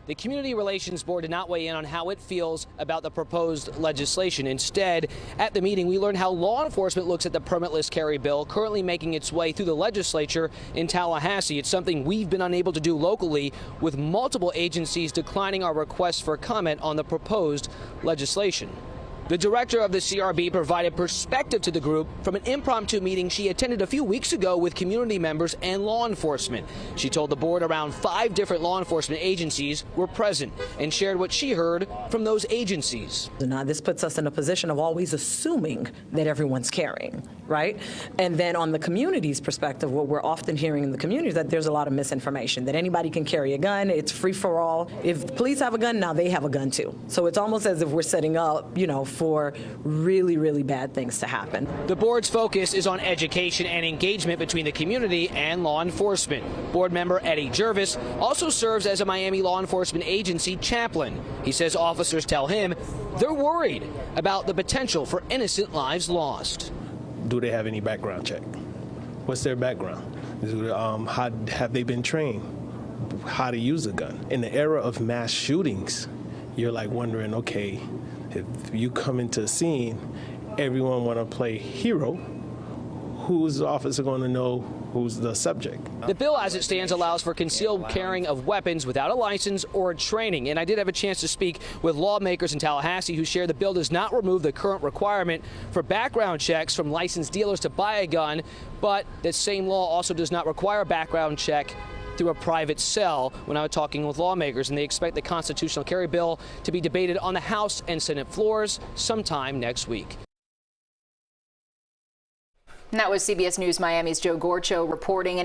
The Community Relations Board did not weigh in on how it feels about the proposed legislation. Instead, at the meeting, we learned how law enforcement looks at the permitless carry bill currently making its way through the legislature in Tallahassee. It's something we've been unable to do locally, with multiple agencies declining our request for comment on the proposed legislation. The director of the CRB provided perspective to the group from an impromptu meeting she attended a few weeks ago with community members and law enforcement. She told the board around 5 different law enforcement agencies were present and shared what she heard from those agencies. Now, this puts us in a position of always assuming that everyone's carrying, right? And then on the community's perspective, what we're often hearing in the community is that there's a lot of misinformation, that anybody can carry a gun, it's free for all. If the police have a gun, now they have a gun too. So it's almost as if we're setting up, for really, really bad things to happen. The board's focus is on education and engagement between the community and law enforcement. Board member Eddie Jervis also serves as a Miami law enforcement agency chaplain. He says officers tell him they're worried about the potential for innocent lives lost. Do they have any background check? What's their background? How have they been trained? How to use a gun? In the era of mass shootings, you're like wondering, okay, if you come into a scene, everyone want to play hero. Who's the officer going to know who's the subject? The bill as it stands allows for concealed carrying of weapons without a license or training. And I did have a chance to speak with lawmakers in Tallahassee who share the bill does not remove the current requirement for background checks from licensed dealers to buy a gun, but that same law also does not require a background check through a private cell. When I was talking with lawmakers, and they expect the constitutional carry bill to be debated on the House and Senate floors sometime next week. And that was CBS News Miami's Joe Gorcho reporting.